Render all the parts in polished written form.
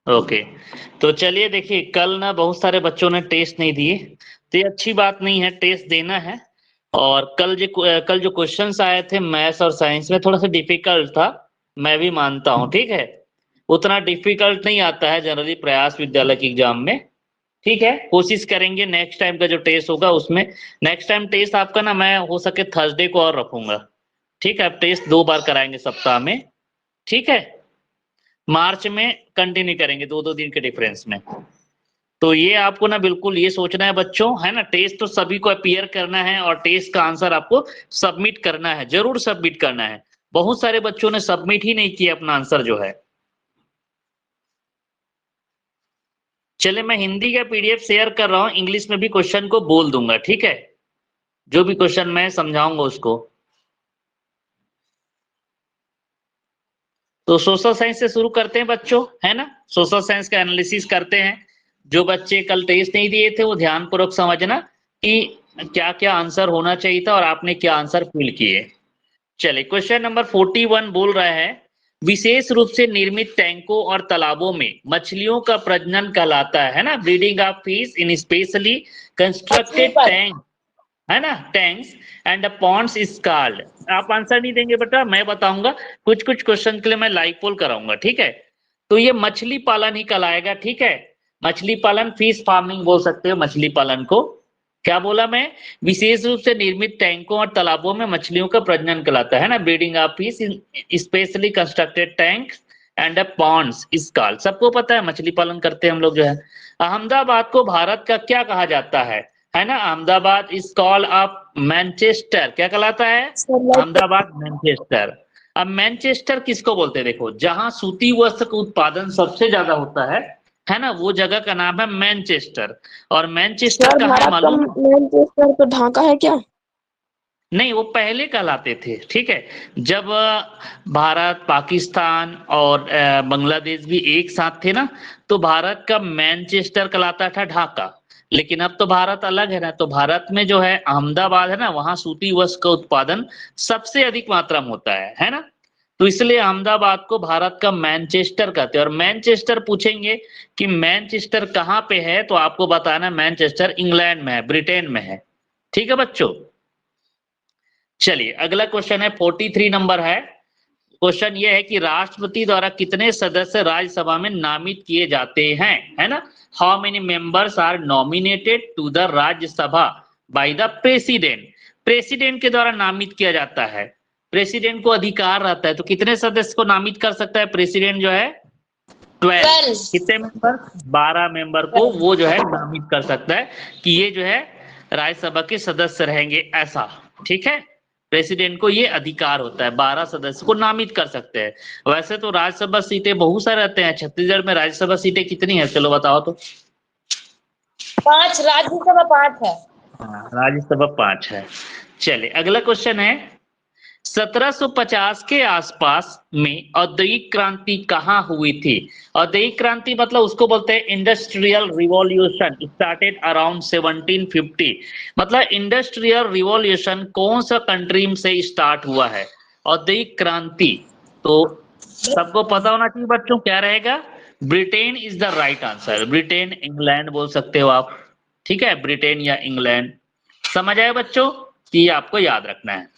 Okay, तो चलिए देखिए, कल ना बहुत सारे बच्चों ने टेस्ट नहीं दिए, तो ये अच्छी बात नहीं है, टेस्ट देना है। और कल जो क्वेश्चंस आए थे मैथ्स और साइंस में थोड़ा सा डिफिकल्ट था, मैं भी मानता हूँ, ठीक है। उतना डिफिकल्ट नहीं आता है जनरली प्रयास विद्यालय के एग्जाम में, ठीक है। कोशिश करेंगे नेक्स्ट टाइम का जो टेस्ट होगा उसमें। नेक्स्ट टाइम टेस्ट आपका ना मैं हो सके थर्सडे को और रखूंगा, ठीक है। अब टेस्ट 2 बार कराएंगे सप्ताह में, ठीक है। मार्च में कंटिन्यू करेंगे 2-2 दिन के डिफरेंस में। तो ये आपको ना बिल्कुल ये सोचना है बच्चों, है ना, टेस्ट तो सभी को अपीयर करना है और टेस्ट का आंसर आपको सबमिट करना है, जरूर सबमिट करना है। बहुत सारे बच्चों ने सबमिट ही नहीं किया अपना आंसर जो है। चले, मैं हिंदी का पीडीएफ शेयर कर रहा हूं, इंग्लिश में भी क्वेश्चन को बोल दूंगा, ठीक है। जो भी क्वेश्चन मैं समझाऊंगा उसको। तो सोशल साइंस से शुरू करते हैं बच्चों, है ना। सोशल साइंस का एनालिसिस करते हैं। जो बच्चे कल टेस्ट नहीं दिए थे वो ध्यानपूर्वक समझना कि क्या क्या आंसर होना चाहिए था और आपने क्या आंसर फिल किए। चलिए, क्वेश्चन नंबर 41 बोल रहा है, विशेष रूप से निर्मित टैंकों और तालाबों में मछलियों का प्रजनन कहलाता है ना, breeding of fish in specially constructed tank, है ना, tanks and ponds is called. आप आंसर नहीं देंगे बेटा, मैं बताऊंगा। कुछ कुछ क्वेश्चन के लिए मैं लाइव पोल कराऊंगा, ठीक है। तो ये मछली पालन ही कहलाएगा, ठीक है। मछली पालन, फिश फार्मिंग बोल सकते हो मछली पालन को। क्या बोला मैं? विशेष रूप से निर्मित टैंकों और तालाबों में मछलियों का प्रजनन कहलाता है ना, breeding of fish in specially constructed tank and ponds is called. सबको पता है मछली पालन करते हैं हम लोग जो है। अहमदाबाद को भारत का क्या कहा जाता है ना, Ahmedabad is called off Manchester, क्या कहलाता है? अहमदाबाद मैनचेस्टर। अब मैनचेस्टर किसको बोलते हैं? देखो, जहां सूती वस्त्र का उत्पादन सबसे ज्यादा होता है ना, वो जगह का नाम है मैनचेस्टर। और मैनचेस्टर कहाँ है मालूम? मैनचेस्टर तो ढाका है क्या? नहीं, वो पहले कहलाते थे, ठीक है। जब भारत, पाकिस्तान और बांग्लादेश भी एक साथ थे ना, तो भारत का मैनचेस्टर कहलाता था ढाका। लेकिन अब तो भारत अलग है ना, तो भारत में जो है अहमदाबाद है ना, वहां सूती वस्त्र का उत्पादन सबसे अधिक मात्रा में होता है ना। तो इसलिए अहमदाबाद को भारत का मैनचेस्टर कहते हैं। और मैनचेस्टर पूछेंगे कि मैनचेस्टर कहाँ पे है, तो आपको बताना मैनचेस्टर इंग्लैंड में है, ब्रिटेन में है, ठीक है बच्चों। चलिए, अगला क्वेश्चन है 43 नंबर है। क्वेश्चन ये है कि राष्ट्रपति द्वारा कितने सदस्य राज्यसभा में नामित किए जाते हैं, है ना। How many members are nominated to the Rajya Sabha by the president. President के द्वारा नामित किया जाता है, प्रेसिडेंट को अधिकार रहता है। तो कितने सदस्य को नामित कर सकता है प्रेसिडेंट जो है? 12। कितने मेंबर? 12 मेंबर को वो जो है नामित कर सकता है कि ये जो है राज्यसभा के सदस्य रहेंगे, ऐसा, ठीक है। प्रेसिडेंट को ये अधिकार होता है, 12 सदस्य को नामित कर सकते हैं। वैसे तो राज्यसभा सीटें बहुत सारे रहते हैं, छत्तीसगढ़ में राज्यसभा सीटें कितनी है, चलो बताओ तो। 5, राज्यसभा 5 है। हाँ, राज्यसभा 5 है। चलिए, अगला क्वेश्चन है, 1750 के आसपास में औद्योगिक क्रांति कहाँ हुई थी? औद्योगिक क्रांति मतलब उसको बोलते हैं इंडस्ट्रियल रिवॉल्यूशन, स्टार्टेड अराउंड 1750। मतलब इंडस्ट्रियल रिवॉल्यूशन कौन सा कंट्री से स्टार्ट हुआ है? औद्योगिक क्रांति तो सबको पता होना चाहिए बच्चों, क्या रहेगा? Britain is the right answer. Britain, England बोल सकते हो आप, ठीक है, ब्रिटेन या इंग्लैंड। समझ आए बच्चों? ये आपको याद रखना है।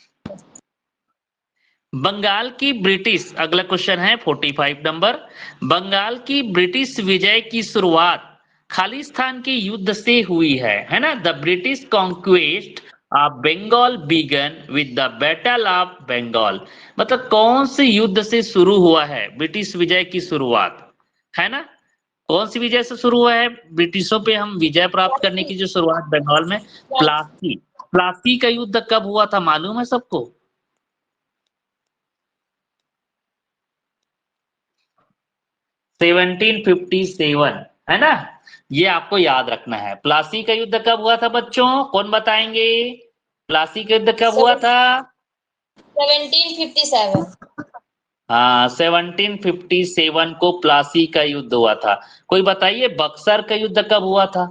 बंगाल की ब्रिटिश, अगला क्वेश्चन है 45 नंबर। बंगाल की ब्रिटिश विजय की शुरुआत खालिस्तान के युद्ध से हुई है ना। The British conquest of Bengal began with the battle of Bengal. मतलब कौन से युद्ध से शुरू हुआ है ब्रिटिश विजय की शुरुआत, है ना। कौन सी विजय से शुरू हुआ है ब्रिटिशों पे हम विजय प्राप्त करने की जो शुरुआत बंगाल में? प्लासी। प्लासी का युद्ध कब हुआ था मालूम है सबको? 1757, है ना। ये आपको याद रखना है। प्लासी का युद्ध कब हुआ था बच्चों, कौन बताएंगे? प्लासी का युद्ध कब हुआ था? 1757। हाँ, 1757 को प्लासी का युद्ध हुआ था। कोई बताइए बक्सर का युद्ध कब हुआ था?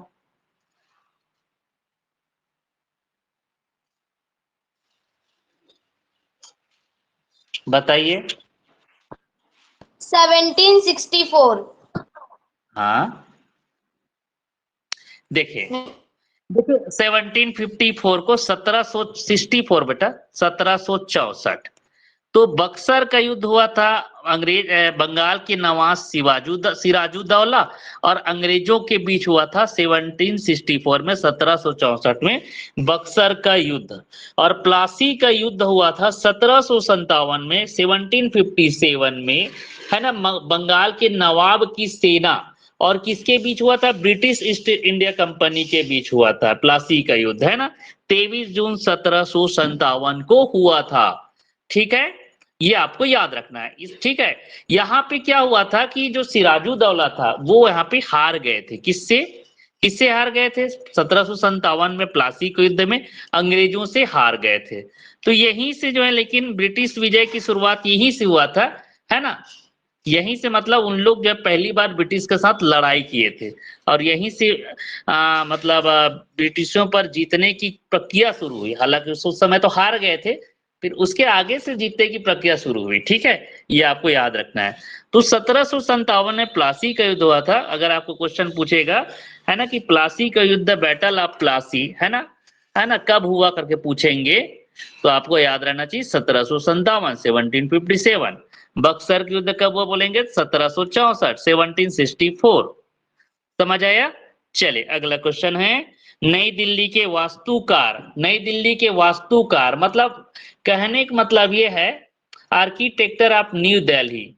बताइए। 1764। हाँ देखिए 1754 को 1764 बेटा 1764 तो बक्सर का युद्ध हुआ था बंगाल के नवाब सिराजुद्दौला और अंग्रेजों के बीच हुआ था 1764 में 1764 में बक्सर का युद्ध। और प्लासी का युद्ध हुआ था 1757 में 1757 में, है ना, बंगाल के नवाब की सेना और किसके बीच हुआ था, ब्रिटिश ईस्ट इंडिया कंपनी के बीच हुआ था प्लासी का युद्ध, है ना, 23 जून 1757 को हुआ था। ठीक है, ये आपको याद रखना है। ठीक है, यहाँ पे क्या हुआ था कि जो सिराजुद्दौला था वो यहाँ पे हार गए थे। किससे हार गए थे, 1757 में प्लासी के युद्ध में अंग्रेजों से हार गए थे। तो यहीं से जो है, लेकिन ब्रिटिश विजय की शुरुआत यहीं से हुआ था, है ना, यहीं से मतलब उन लोग जब पहली बार ब्रिटिश के साथ लड़ाई किए थे और यहीं से मतलब ब्रिटिशों पर जीतने की प्रक्रिया शुरू हुई। हालांकि उस समय तो हार गए थे, फिर उसके आगे से जीतने की प्रक्रिया शुरू हुई। ठीक है, ये आपको याद रखना है। तो 1757 में प्लासी का युद्ध हुआ था। अगर आपको क्वेश्चन पूछेगा, है ना, कि प्लासी का युद्ध, बैटल ऑफ प्लासी, है ना, कब हुआ करके पूछेंगे तो आपको याद रहना चाहिए 1757 1757। बक्सर के युद्ध कब हुआ बोलेंगे 1764 1764। समझ आया। चले अगला क्वेश्चन है, नई दिल्ली के वास्तुकार। नई दिल्ली के वास्तुकार मतलब कहने का मतलब ये है आर्किटेक्टर ऑफ न्यू दिल्ली,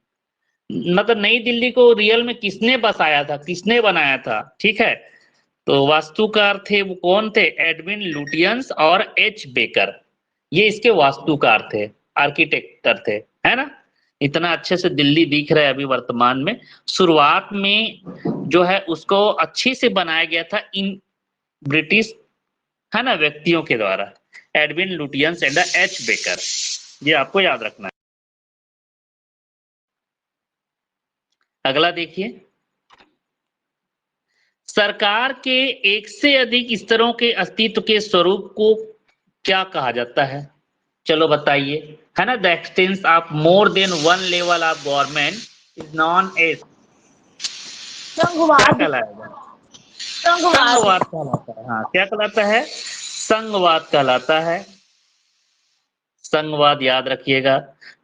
मतलब नई दिल्ली को रियल में किसने बसाया था, किसने बनाया था। ठीक है, तो वास्तुकार थे वो कौन थे, एडविन लुटियंस और एच बेकर, ये इसके वास्तुकार थे, आर्किटेक्टर थे, है ना। इतना अच्छे से दिल्ली दिख रहा है अभी वर्तमान में, शुरुआत में जो है उसको अच्छी से बनाया गया था इन ब्रिटिश, है ना, व्यक्तियों के द्वारा, Edwin Lutyens and H baker, ये आपको याद रखना है। अगला देखिए, सरकार के एक से अधिक स्तरों के अस्तित्व के स्वरूप को क्या कहा जाता है, चलो बताइए, है ना। The existence of more than one level of government is known as, क्या कहलाएगा, संघवाद कहलाता है। हाँ, क्या कहलाता है, संघवाद कहलाता है। संघवाद याद रखिएगा।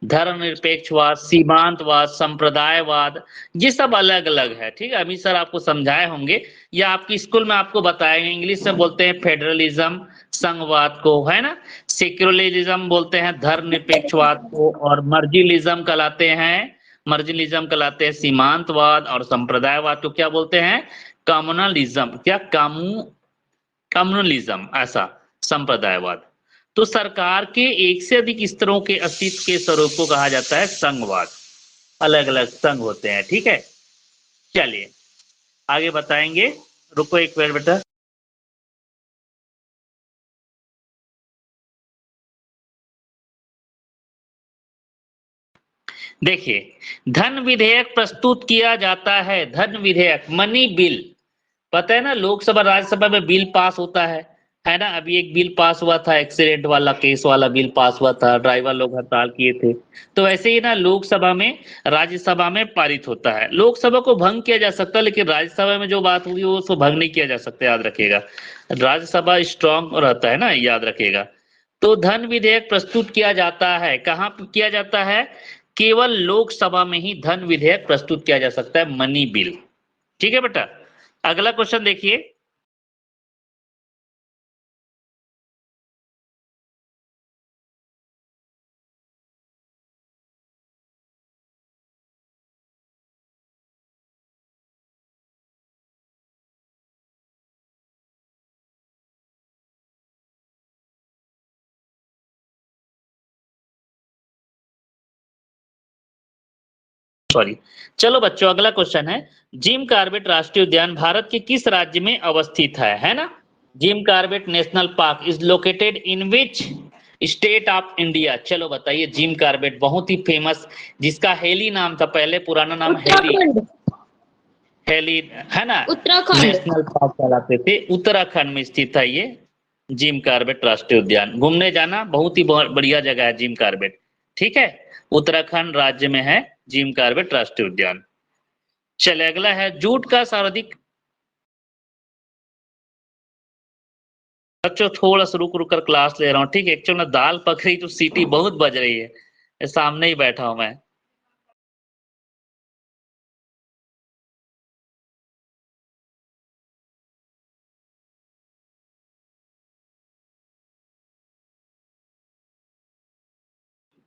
धर्मनिरपेक्षवाद, सीमांतवाद, संप्रदायवाद, ये सब अलग अलग है। ठीक है, अभी सर आपको समझाए होंगे या आपकी स्कूल में आपको बताएंगे। इंग्लिश में बोलते हैं फेडरलिज्म संघवाद को, है ना, सेक्युलरिज्म बोलते हैं धर्मनिरपेक्षवाद को, और मर्जिलिज्म कहलाते हैं सीमांतवाद, और संप्रदायवाद को क्या बोलते हैं, कम्युनलिज्म, क्या कम्युनलिज्म, ऐसा संप्रदायवाद। तो सरकार के एक से अधिक स्तरों के अस्तित्व के स्वरूप को कहा जाता है संघवाद। अलग अलग संघ होते हैं। ठीक है, चलिए आगे बताएंगे, रुको एक मिनट बेटा। देखिए, धन विधेयक प्रस्तुत किया जाता है। धन विधेयक, मनी बिल, पता है ना, लोकसभा राज्यसभा में बिल पास होता है ना। अभी एक बिल पास हुआ था, एक्सीडेंट वाला केस वाला बिल पास हुआ था, ड्राइवर लोग हड़ताल किए थे। तो ऐसे ही ना लोकसभा में, राज्यसभा में पारित होता है। लोकसभा को भंग किया जा सकता है, लेकिन राज्यसभा में जो बात हुई वो उसको भंग नहीं किया जा सकता, याद रखिएगा। राज्यसभा स्ट्रांग रहता है ना, याद रखिएगा। तो धन विधेयक प्रस्तुत किया जाता है, कहाँ किया जाता है, केवल लोकसभा में ही धन विधेयक प्रस्तुत किया जा सकता है, मनी बिल। ठीक है बेटा, अगला क्वेश्चन देखिए, सॉरी। चलो बच्चों, अगला क्वेश्चन है, जिम कॉर्बेट राष्ट्रीय उद्यान भारत के किस राज्य में अवस्थित है ना। Jim Corbett national park is located in which state of India, चलो बताइए। जिम कॉर्बेट बहुत ही फेमस, जिसका हेली नाम था पहले, पुराना नाम हेली, है ना, उत्तराखंड। नेशनल पार्क कहलाते थे। उत्तराखंड में स्थित है ये जिम कॉर्बेट राष्ट्रीय उद्यान। घूमने जाना, बहुत ही बढ़िया जगह है जिम कॉर्बेट। ठीक है, उत्तराखंड राज्य में है जिम कॉर्बेट राष्ट्रीय उद्यान। चले अगला है जूट का सर्वाधिक। बच्चों थोड़ा सा रुक रुक कर क्लास ले रहा हूँ, ठीक है। एक्चुअली में दाल पक रही तो सीटी बहुत बज रही है, सामने ही बैठा हूं मैं।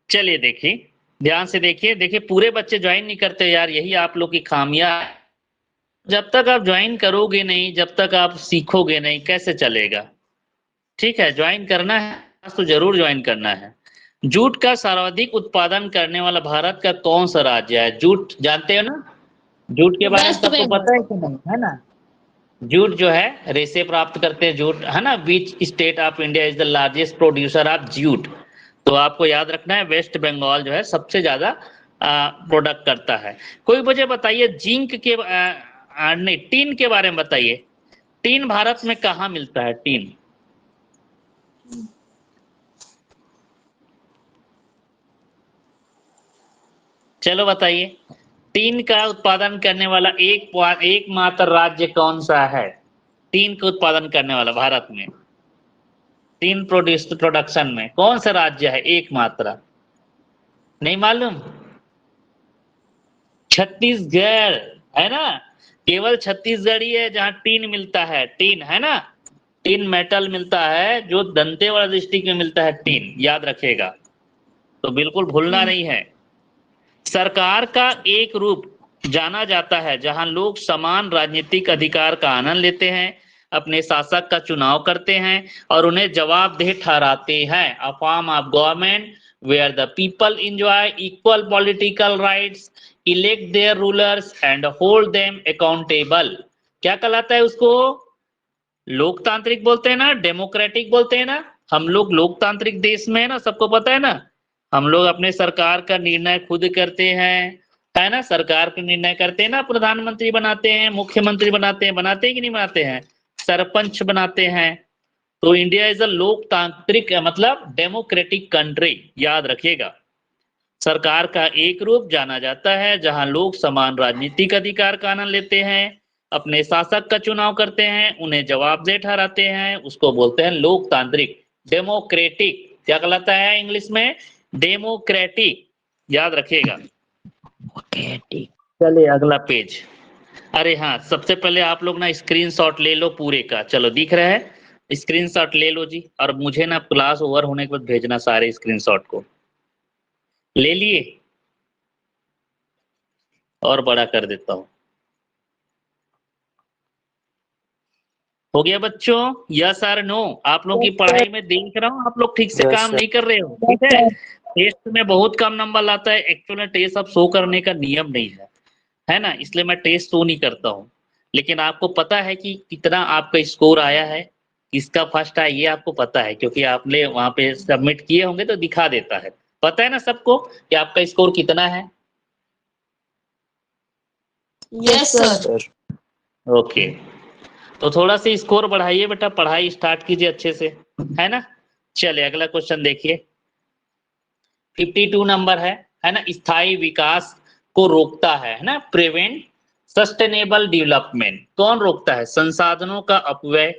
चलिए देखिए, ध्यान से देखिए। देखिए पूरे बच्चे ज्वाइन नहीं करते यार, यही आप लोग की खामियां। जब तक आप ज्वाइन करोगे नहीं, जब तक आप सीखोगे नहीं, कैसे चलेगा? ठीक है, ज्वाइन करना है तो जरूर ज्वाइन करना है। जूट का सर्वाधिक उत्पादन करने वाला भारत का कौन सा राज्य है? जूट जानते हो ना, जूट के बारे में वेस्ट सबको बंगाल। पता है कि नहीं, है ना? जूट जो है रेशे प्राप्त करते हैं जूट, है ना। Which state of India is the largest producer of jute. तो आपको याद रखना है वेस्ट बंगाल जो है सबसे ज्यादा प्रोडक्ट करता है। कोई मुझे बताइए जिंक के नहीं, टीन के बारे में बताइए। टीन भारत में कहाँ मिलता है? टीन चलो बताइए। टीन का उत्पादन करने वाला एकमात्र राज्य कौन सा है? टीन का उत्पादन करने वाला भारत में, टीन प्रोडक्शन में कौन सा राज्य है एकमात्र? नहीं मालूम? छत्तीसगढ़, है ना। केवल छत्तीसगढ़ ही है जहां टीन मिलता है, टीन, है ना। टीन मेटल मिलता है जो दंतेवाड़ा डिस्ट्रिक्ट में मिलता है, टीन, याद रखेगा। तो बिल्कुल भूलना नहीं है। सरकार का एक रूप जाना जाता है जहां लोग समान राजनीतिक अधिकार का आनंद लेते हैं, अपने शासक का चुनाव करते हैं और उन्हें जवाबदेह ठहराते हैं। A form of government where the people enjoy equal political rights, elect their rulers and hold them accountable. क्या कहलाता है उसको? लोकतांत्रिक बोलते हैं ना, डेमोक्रेटिक बोलते हैं ना। हम लोग लोकतांत्रिक देश में है ना, सबको पता है ना। हम लोग अपने सरकार का निर्णय खुद करते हैं, है ना। सरकार के निर्णय करते हैं ना, प्रधानमंत्री बनाते हैं, मुख्यमंत्री बनाते हैं कि नहीं बनाते हैं, सरपंच बनाते हैं। तो इंडिया इज अ लोकतांत्रिक मतलब डेमोक्रेटिक कंट्री, याद रखिएगा। सरकार का एक रूप जाना जाता है जहां लोग समान राजनीतिक अधिकार का आनंद लेते हैं, अपने शासक का चुनाव करते हैं, उन्हें जवाबदेह ठहराते हैं, उसको बोलते हैं लोकतांत्रिक, डेमोक्रेटिक। क्या कहलाता है इंग्लिश में? डेमोक्रेटिक, याद रखिएगा। चलिए अगला पेज। अरे हाँ, सबसे पहले आप लोग ना स्क्रीनशॉट ले लो पूरे का। चलो दिख रहा है, स्क्रीनशॉट ले लो जी, और मुझे ना क्लास ओवर होने के बाद भेजना सारे स्क्रीनशॉट को। ले लिए? और बड़ा कर देता हूं। हो गया बच्चों? यस और नो? आप लोगों की पढ़ाई में देख रहा हूँ आप लोग ठीक से काम नहीं कर रहे हो, ठीक है। टेस्ट में बहुत कम नंबर लाता है, एक्चुअली टेस्ट अब शो करने का नियम नहीं है ना, इसलिए मैं टेस्ट शो नहीं करता हूँ। लेकिन आपको पता है कि कितना आपका स्कोर आया है, किसका फर्स्ट आया, ये आपको पता है क्योंकि आपने वहां पे सबमिट किए होंगे तो दिखा देता है। पता है ना सबको कि आपका स्कोर कितना है? Yes sir. ओके, तो थोड़ा सा स्कोर बढ़ाइए बेटा, पढ़ाई स्टार्ट कीजिए अच्छे से, है ना। चलिए अगला क्वेश्चन देखिए। 52 नंबर है ना। स्थायी विकास को रोकता है ना, प्रिवेंट सस्टेनेबल डेवलपमेंट। कौन रोकता है? संसाधनों का अपव्यय,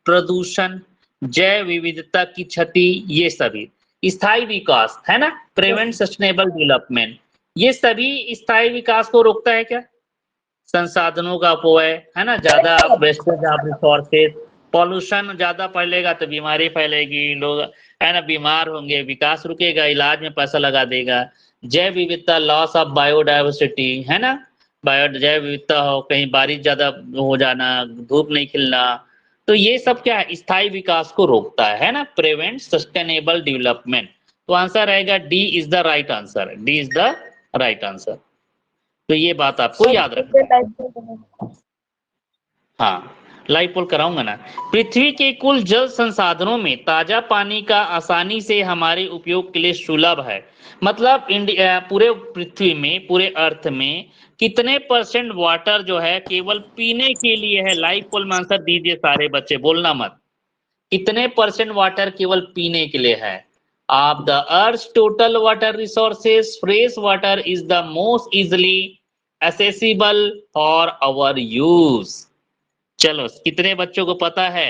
प्रदूषण, जैव विविधता की क्षति, ये सभी। स्थायी विकास है ना, प्रिवेंट सस्टेनेबल डेवलपमेंट, ये सभी स्थायी विकास को रोकता है क्या? संसाधनों का अपव्यय, है ना, ज्यादा वेस्टेज ऑफ रिसोर्सेज, पॉल्यूशन ज्यादा फैलेगा तो बीमारी फैलेगी, लोग है ना बीमार होंगे, विकास रुकेगा, इलाज में पैसा लगा देगा। जैव विविधता, लॉस ऑफ बायोडाइवर्सिटी, है ना। जैव विविधता हो, कहीं बारिश ज्यादा हो जाना, धूप नहीं खिलना, तो ये सब क्या है? स्थायी विकास को रोकता है ना, प्रिवेंट सस्टेनेबल डेवलपमेंट। तो आंसर रहेगा D is the right answer, D is the right answer. तो ये बात आपको याद रखना है। हाँ, लाइव पोल कराऊंगा ना। पृथ्वी के कुल जल संसाधनों में ताजा पानी का आसानी से हमारे उपयोग के लिए सुलभ है। मतलब इंडिया, पूरे पृथ्वी में, पूरे अर्थ में कितने परसेंट वाटर जो है केवल पीने के लिए है? लाइव पोल में आंसर दीजिए सारे बच्चे, बोलना मत। कितने परसेंट वाटर केवल पीने के लिए है? Of the earth total water resources fresh water is the most easily accessible for our use। चलो, कितने बच्चों को पता है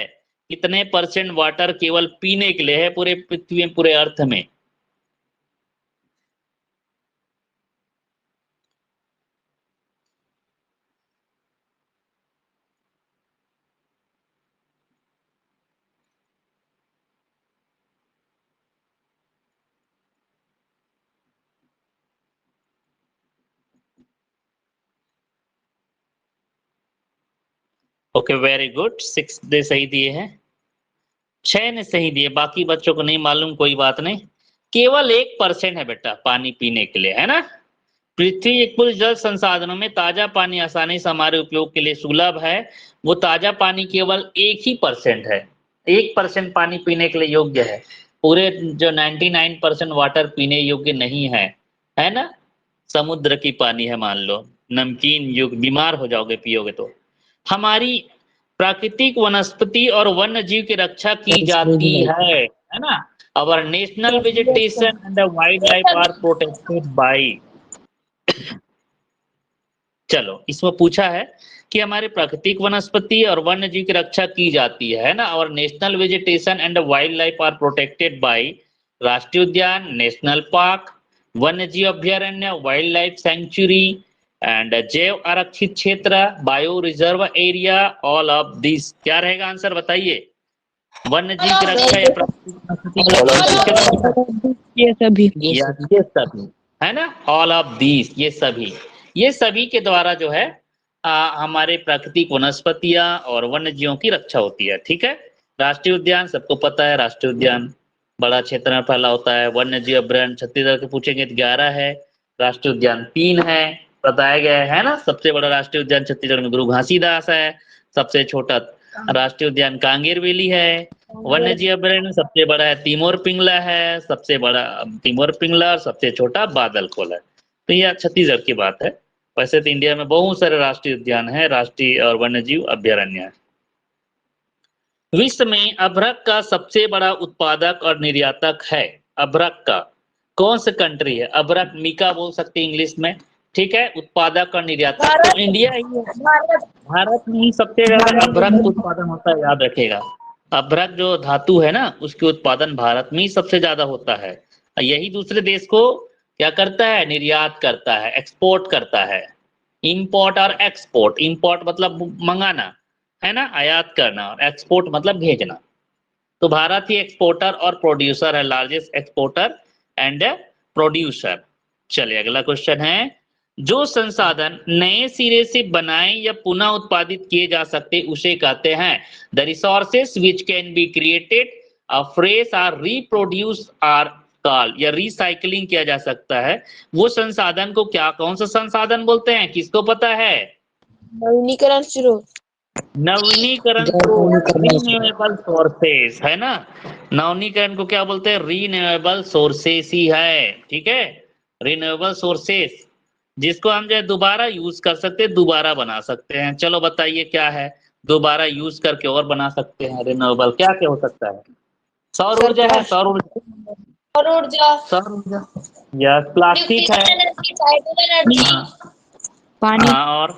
कितने परसेंट वाटर केवल पीने के लिए है पूरे पृथ्वी में, पूरे अर्थ में? ओके, वेरी गुड, 6 दे सही दिए हैं, 6 ने सही दिए, बाकी बच्चों को नहीं मालूम, कोई बात नहीं। केवल 1% है बेटा पानी पीने के लिए, है ना। पृथ्वी एक कुल जल संसाधनों में ताजा पानी आसानी से हमारे उपयोग के लिए सुलभ है। वो ताजा पानी केवल 1% है, 1% पानी पीने के लिए योग्य है। पूरे जो 99% वाटर पीने योग्य नहीं है ना। समुद्र की पानी है, मान लो नमकीन युक्त, बीमार हो जाओगे पियोगे तो। हमारी प्राकृतिक वनस्पति और वन्य जीव की रक्षा की जाती है ना। Our national vegetation and the wildlife are protected by. चलो, इसमें पूछा है कि हमारे प्राकृतिक वनस्पति और वन्य जीव की रक्षा की जाती है ना। और national vegetation and wildlife are protected by राष्ट्रीय उद्यान, नेशनल पार्क, वन्य जीव अभ्यारण्य, वाइल्ड लाइफ सेंचुरी एंड जैव आरक्षित क्षेत्र, bio reserve area, all of this. क्या रहेगा आंसर बताइए? वन्य जीव की रक्षा या प्राकृतिक ये सभी ये सभी है ना, ऑल ऑफ दिस, ये सभी के द्वारा जो है हमारे प्राकृतिक वनस्पतियां और वन्य जीवों की रक्षा होती है। ठीक है। राष्ट्रीय उद्यान सबको पता है, राष्ट्रीय उद्यान बड़ा क्षेत्र में फैला होता है। वन्य जीव अभ्यारण्य छत्तीसगढ़ के पूछेंगे तो 11 है, राष्ट्रीय उद्यान 3 है, बताया गया है ना। सबसे बड़ा राष्ट्रीय उद्यान छत्तीसगढ़ में गुरु घासीदास है, सबसे छोटा राष्ट्रीय उद्यान कांगेर वेली है। वन्य जीव अभ्यारण्य सबसे बड़ा है तिमोर पिंगला है, सबसे बड़ा तिमोर पिंगला, और सबसे छोटा बादलखोल है। तो यह छत्तीसगढ़ की बात है। वैसे तो इंडिया में बहुत सारे राष्ट्रीय उद्यान है, राष्ट्रीय और वन्य जीव अभ्यारण्य है। विश्व में अभ्रक का सबसे बड़ा उत्पादक और निर्यातक है। अभ्रक का कौन सा कंट्री है? अभ्रक मिका बोल सकते हैं इंग्लिश में। ठीक है। उत्पादक और निर्यातक तो इंडिया ही है। भारत में ही सबसे ज्यादा अभ्रक उत्पादन होता है, याद रखेगा। अभ्रक जो धातु है ना, उसके उत्पादन भारत में ही सबसे ज्यादा होता है। यही दूसरे देश को क्या करता है? निर्यात करता है, एक्सपोर्ट करता है। इंपोर्ट और एक्सपोर्ट, इंपोर्ट मतलब मंगाना है ना, आयात करना, और एक्सपोर्ट मतलब भेजना। तो भारत ही एक्सपोर्टर और प्रोड्यूसर है, लार्जेस्ट एक्सपोर्टर एंड प्रोड्यूसर। चलिए अगला क्वेश्चन है, जो संसाधन नए सिरे से बनाए या पुनः उत्पादित किए जा सकते उसे कहते हैं the resources which can be created fresh और रिप्रोड्यूस आर कॉल्ड, या रिसाइकलिंग किया जा सकता है। वो संसाधन को क्या, कौन सा संसाधन बोलते हैं? किसको पता है? नवीनीकरण स्रोत। नवीनीकरण स्रोत, रिन्यूएबल सोर्सेस है ना। नवीनीकरण को क्या बोलते हैं? रिन्यूएबल सोर्सेस ही है। ठीक है, रिन्यूएबल सोर्सेस, जिसको हम जो है दोबारा यूज कर सकते हैं, दोबारा बना सकते हैं। चलो बताइए क्या है दोबारा यूज करके और बना सकते हैं रिन्यूएबल? क्या क्या हो सकता है? सौर ऊर्जा है, सौर ऊर्जा, सौर ऊर्जा, सौर ऊर्जा, या प्लास्टिक है, एनर्जी, पानी, हाँ, और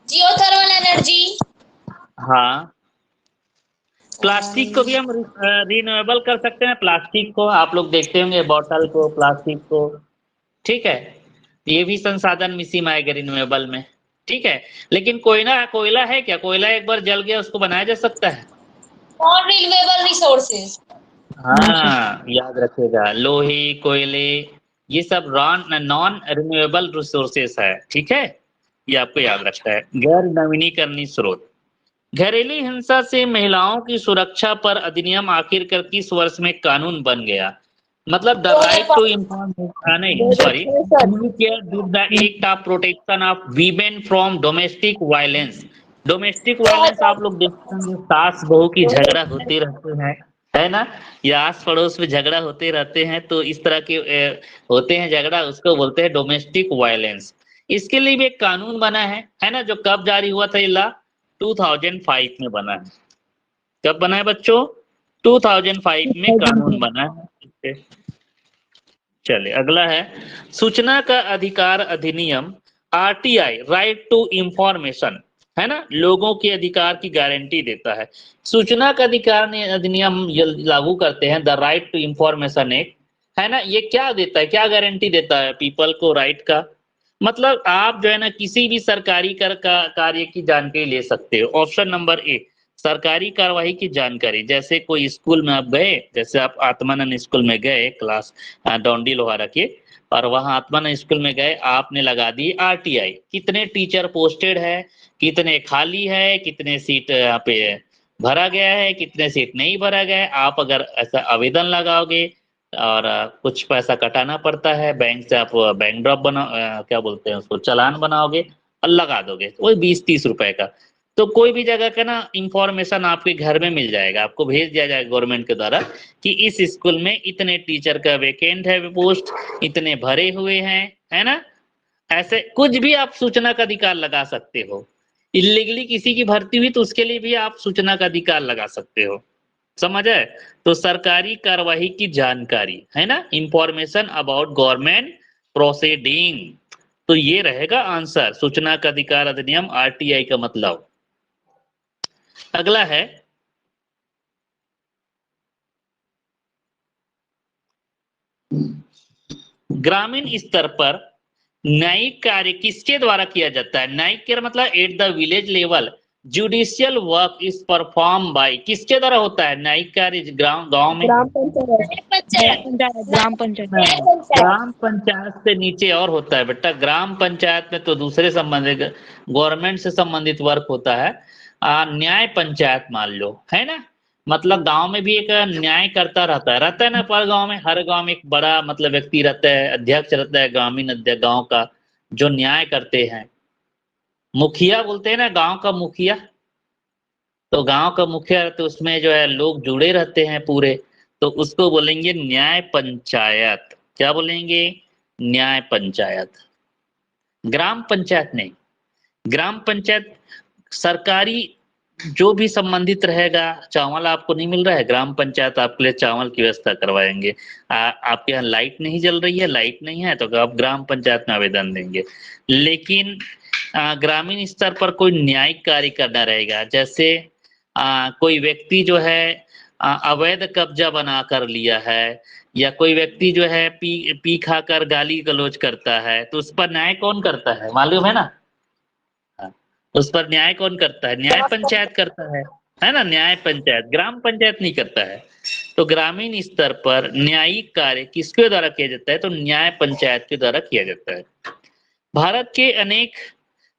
जियोथर्मल एनर्जी। हाँ, प्लास्टिक को भी हम रिन्यूएबल कर सकते हैं। प्लास्टिक को आप लोग देखते होंगे, बॉटल को, प्लास्टिक को। ठीक है, ये भी संसाधन इसी में आएगा रिन्यूएबल में। ठीक है, लेकिन कोयला है क्या? कोयला एक बार जल गया उसको बनाया जा सकता है? Non renewable resources. हाँ, याद रखिएगा, लोहे, कोयले, ये सब नॉन रिन्यूएबल रिसोर्सेस है। ठीक है, ये आपको याद रखना है। गैर नवीनीकरणीय स्रोत। घरेलू हिंसा से महिलाओं की सुरक्षा पर अधिनियम आखिरकार किस वर्ष में कानून बन गया? मतलब the right to the act of protection of women from domestic violence. Domestic violence आप लोग देखते होंगे, सास बहू की झगड़ा होते रहते हैं, है ना, या आस पड़ोस में झगड़ा होते रहते हैं, तो इस तरह के होते हैं झगड़ा, उसको बोलते हैं डोमेस्टिक वायलेंस। इसके लिए भी एक कानून बना है ना, जो कब जारी हुआ था? ये 2005 में बना है। कब बना है बच्चों? 2005 में कानून बना है। चलिए अगला है, सूचना का अधिकार अधिनियम आरटीआई, राइट टू इंफॉर्मेशन, है ना, लोगों के अधिकार की गारंटी देता है। सूचना का अधिकार अधिनियम लागू करते हैं, the right to information act, है ना, ये क्या देता है, क्या गारंटी देता है पीपल को राइट का, मतलब आप जो है ना किसी भी सरकारी कार्य की जानकारी ले सकते हो। ऑप्शन नंबर ए, सरकारी कार्यवाही की जानकारी, जैसे कोई स्कूल में आप गए, जैसे आप आत्मानंद स्कूल में गए क्लास डोंडी लोहारा के, और वहां आत्मानंद स्कूल में गए, आपने लगा दी आरटीआई, कितने टीचर पोस्टेड है, कितने खाली है, कितने सीट यहाँ पे भरा गया है, कितने सीट नहीं भरा गया है। आप अगर ऐसा आवेदन लगाओगे और कुछ पैसा कटाना पड़ता है बैंक से, आप बैंक ड्रॉप बना क्या बोलते हैं उसको, चालान बनाओगे और लगा दोगे, वही 20-30 रुपए का। तो कोई भी जगह का ना इंफॉर्मेशन आपके घर में मिल जाएगा, आपको भेज दिया जाएगा गवर्नमेंट के द्वारा कि इस स्कूल में इतने टीचर का वैकेंट है पोस्ट, इतने भरे हुए हैं, है ना। ऐसे कुछ भी आप सूचना का अधिकार लगा सकते हो। इलीगली किसी की भर्ती हुई तो उसके लिए भी आप सूचना का अधिकार लगा सकते हो, समझ है। तो सरकारी कार्यवाही की जानकारी, है ना, इंफॉर्मेशन अबाउट गवर्नमेंट प्रोसीडिंग, तो ये रहेगा आंसर, सूचना का अधिकार अधिनियम आरटीआई का मतलब। अगला है ग्रामीण स्तर पर न्यायिक कार्य किसके द्वारा किया जाता है। न्यायिक कार्य मतलब at the village level judicial work is perform by, किसके द्वारा होता है न्यायिक कार्य गांव में, ग्राम पंचायत, ग्राम पंचायत। ग्राम पंचायत से नीचे और होता है बेटा, ग्राम पंचायत में तो दूसरे संबंधित गवर्नमेंट से संबंधित वर्क होता है। न्याय पंचायत मान लो, है ना, मतलब गांव में भी एक न्याय करता रहता है ना, पर गांव में हर गांव में एक बड़ा मतलब व्यक्ति रहता है, अध्यक्ष रहता है, ग्रामीण अध्यक्ष गांव का, जो न्याय करते हैं। मुखिया बोलते हैं ना, गांव का मुखिया, तो गांव का मुखिया तो उसमें जो है लोग जुड़े रहते हैं पूरे, तो उसको बोलेंगे न्याय पंचायत। क्या बोलेंगे, न्याय पंचायत। ग्राम पंचायत नहीं, ग्राम पंचायत सरकारी जो भी संबंधित रहेगा। चावल आपको नहीं मिल रहा है, ग्राम पंचायत आपके लिए चावल की व्यवस्था करवाएंगे। आपके यहाँ लाइट नहीं जल रही है, लाइट नहीं है, तो आप ग्राम पंचायत में आवेदन देंगे। लेकिन ग्रामीण स्तर पर कोई न्यायिक कार्य करना रहेगा, जैसे कोई व्यक्ति जो है अवैध कब्जा बना कर लिया है, या कोई व्यक्ति जो है पी खाकर गाली गलौज करता है, तो उस पर न्याय कौन करता है, मालूम है ना। उस पर न्याय कौन करता है, न्याय पंचायत करता है ना, न्याय पंचायत, ग्राम पंचायत नहीं करता है। तो ग्रामीण स्तर पर न्यायिक कार्य किसके द्वारा किया जाता है, तो न्याय पंचायत के द्वारा किया जाता है। भारत के अनेक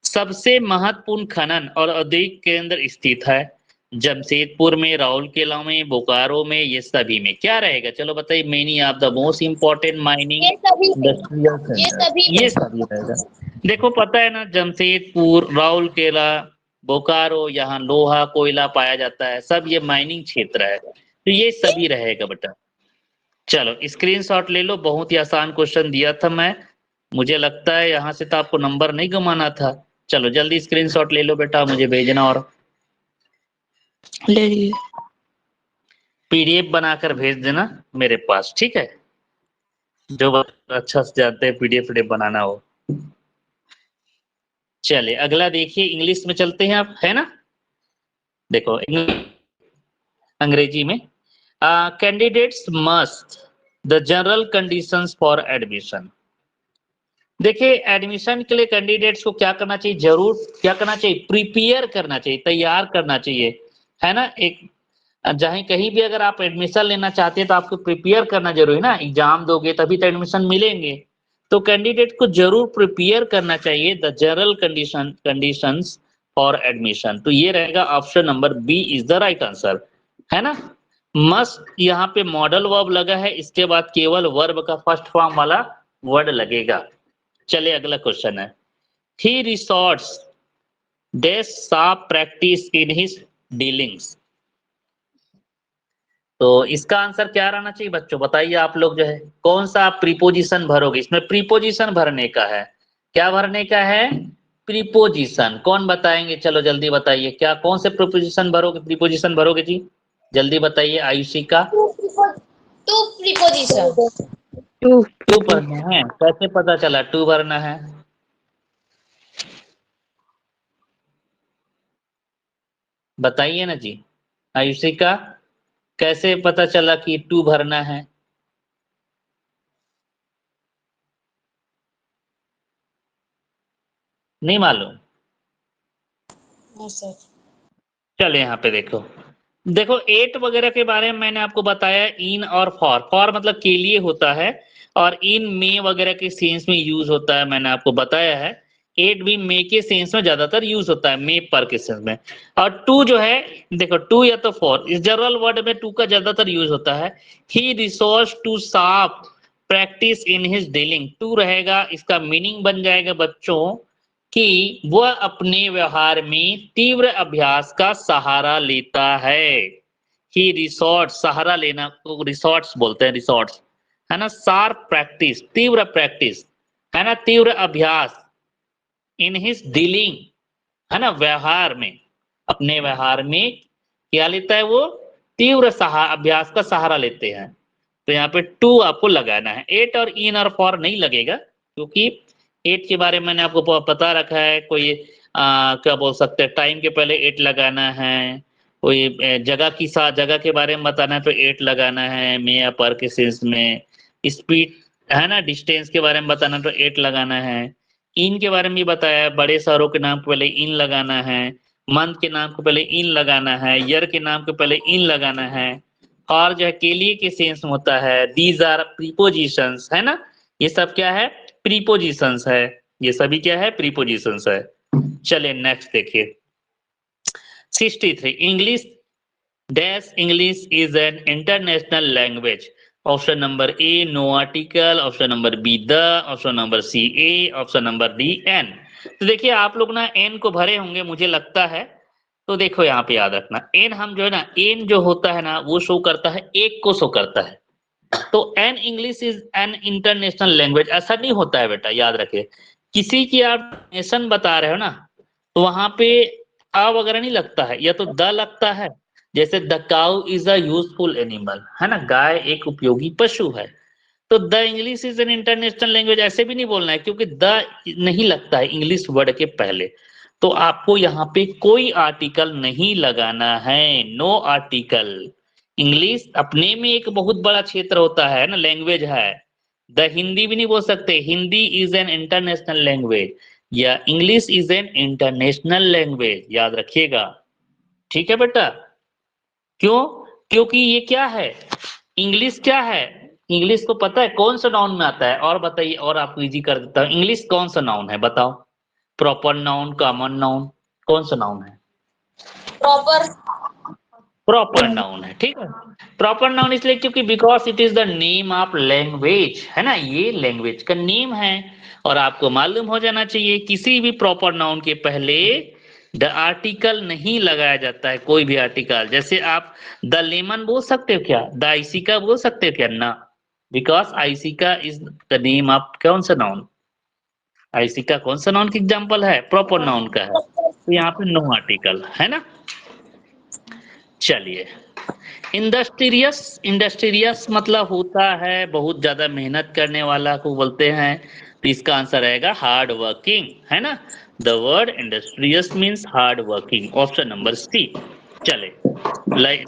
सबसे महत्वपूर्ण खनन और औद्योगिक केंद्र स्थित है, जमशेदपुर में, राउरकेला में, बोकारो में, ये सभी में क्या रहेगा, चलो बताइए। Many of the most important mining industrial centre, ये सभी रहेगा। देखो पता है ना, जमशेदपुर, राउरकेला, बोकारो, यहाँ लोहा कोयला पाया जाता है, सब ये माइनिंग क्षेत्र है, तो ये सभी रहेगा बेटा। चलो स्क्रीनशॉट ले लो, बहुत ही आसान क्वेश्चन दिया था मैं, मुझे लगता है यहाँ से तो आपको नंबर नहीं गंवाना था। चलो जल्दी स्क्रीनशॉट ले लो बेटा, मुझे भेजना, और ले लिए। पीडीएफ बनाकर भेज देना मेरे पास, ठीक है, जो अच्छा से जानते हैं पीडीएफ बनाना हो। चलिए अगला देखिए, इंग्लिश में चलते हैं आप, है ना। देखो अंग्रेजी में, candidates must the general conditions for admission. देखिए एडमिशन के लिए कैंडिडेट्स को क्या करना चाहिए, जरूर क्या करना चाहिए, प्रिपेयर करना चाहिए, तैयार करना चाहिए, है ना। एक जहाँ कहीं भी अगर आप एडमिशन लेना चाहते हैं तो आपको प्रिपेयर करना जरूरी है ना, एग्जाम दोगे तभी तो एडमिशन मिलेंगे। तो कैंडिडेट को जरूर प्रिपेयर करना चाहिए the general conditions for admission, तो ये रहेगा option number B is the right answer, है ना। मस्ट यहाँ पे मॉडल वर्ब लगा है, इसके बाद केवल वर्ब का फर्स्ट फॉर्म वाला वर्ड लगेगा। चलिए अगला क्वेश्चन है, he resorts dash sharp practice in his dealings, तो इसका आंसर क्या रहना चाहिए बच्चों, बताइए आप लोग जो है, कौन सा आप प्रीपोजिशन भरोगे, इसमें प्रीपोजिशन भरने का है, क्या भरने का है, प्रीपोजिशन। कौन बताएंगे, चलो जल्दी बताइए, क्या कौन से प्रीपोजिशन भरोगे, प्रीपोजिशन भरोगे जी, जल्दी बताइए। आयुषी का टू प्रीपोजिशन, टू टू भरना है, कैसे पता चला टू भरना है, बताइए ना जी। आयुषी का कैसे पता चला कि 2 भरना है? नहीं मालूम? No sir. चलो यहाँ पे देखो, देखो 8 वगैरह के बारे में मैंने आपको बताया, इन और फॉर मतलब के लिए होता है, और इन में वगैरह के सेंस में यूज होता है, मैंने आपको बताया है। 8 भी मे के सेंस में ज्यादातर यूज होता है, मे पर के सेंस में। और 2 जो है, देखो 2 या तो 4, इस जनरल वर्ड में 2 का ज्यादातर यूज होता है। He resorts to sharp practice in his dealing, 2 रहेगा, इसका मीनिंग बन जाएगा बच्चों कि वह अपने व्यवहार में तीव्र अभ्यास का सहारा लेता है। ही रिसोर्ट, सहारा लेना को रिसोर्ट्स बोलते हैं, रिसोर्ट्स, है ना। शार्प प्रैक्टिस, तीव्र प्रैक्टिस, है ना, तीव्र अभ्यास। इन हिज डीलिंग, है ना, व्यवहार में, अपने व्यवहार में क्या लेता है वो? तीव्र अभ्यास का सहारा लेते हैं। तो यहाँ पे 2 आपको लगाना है। 8 और इन और फॉर नहीं लगेगा, क्योंकि 8 के बारे में मैंने आपको पता रखा है। कोई क्या बोल सकते हैं, टाइम के पहले 8 लगाना है, कोई जगह की साथ जगह के बारे में बताना है तो 8 लगाना है, मे या पर के सेंस में। स्पीड, है ना, डिस्टेंस के बारे में बताना तो 8 लगाना है। इन के बारे में भी बताया है, बड़े शहरों के नाम को पहले इन लगाना है, मंथ के नाम को पहले इन लगाना है, ईयर के नाम को पहले इन लगाना है। और जो है के लिए के सेंस में होता है, दीज आर प्रीपोजिशंस, है ना। ये सब क्या है? प्रीपोजिशंस है। ये सभी क्या है? प्रीपोजिशंस है। चलिए नेक्स्ट देखिए, 63, English dash English is an international language. Option number A no article, option number B the, option number C a, option number D an. तो देखिए आप लोग ना एन को भरे होंगे मुझे लगता है। तो देखो यहाँ पे याद रखना, एन हम जो है ना, एन जो होता है ना वो शो करता है, एक को शो करता है। तो an English is an international language, ऐसा नहीं होता है बेटा, याद रखे। किसी की आप नेशन बता रहे हो ना, तो वहां पे आ वगैरह नहीं लगता है, या तो द लगता है। जैसे the cow is a useful animal, है ना, गाय एक उपयोगी पशु है। तो the English is an international language ऐसे भी नहीं बोलना है, क्योंकि द नहीं लगता है इंग्लिश वर्ड के पहले। तो आपको यहाँ पे कोई आर्टिकल नहीं लगाना है, नो आर्टिकल। इंग्लिश अपने में एक बहुत बड़ा क्षेत्र होता है ना, लैंग्वेज है। द हिंदी भी नहीं बोल सकते, Hindi is an international language, या English is an international language, याद रखिएगा। ठीक है बेटा? क्यों? क्योंकि ये क्या है, इंग्लिश क्या है, इंग्लिश को पता है कौन सा नाउन में आता है? और बताइए, और आपको इजी कर देता हूँ, इंग्लिश कौन सा नाउन है बताओ? प्रॉपर नाउन, कॉमन नाउन, कौन सा नाउन है? प्रॉपर। प्रॉपर नाउन है, ठीक है। प्रॉपर नाउन इसलिए क्योंकि because it is the name of language, है ना, ये लैंग्वेज का नेम है। और आपको मालूम हो जाना चाहिए किसी भी प्रॉपर नाउन के पहले द आर्टिकल नहीं लगाया जाता है, कोई भी आर्टिकल। जैसे आप द लेमन बोल सकते हो क्या? द आइसिका बोल सकते हो क्या? ना, बिकॉज आइसिका इज द नेम ऑफ कौन सा नाउन? आइसिका कौन सा नाउन की एग्जाम्पल है? प्रॉपर नाउन का है। तो यहाँ पे नो आर्टिकल, है ना। चलिए, इंडस्ट्रियस, इंडस्ट्रियस मतलब होता है बहुत ज्यादा मेहनत करने वाला को बोलते हैं। तो इसका आंसर रहेगा हार्ड वर्किंग, है ना। The word industrious means hard working, option number C. चले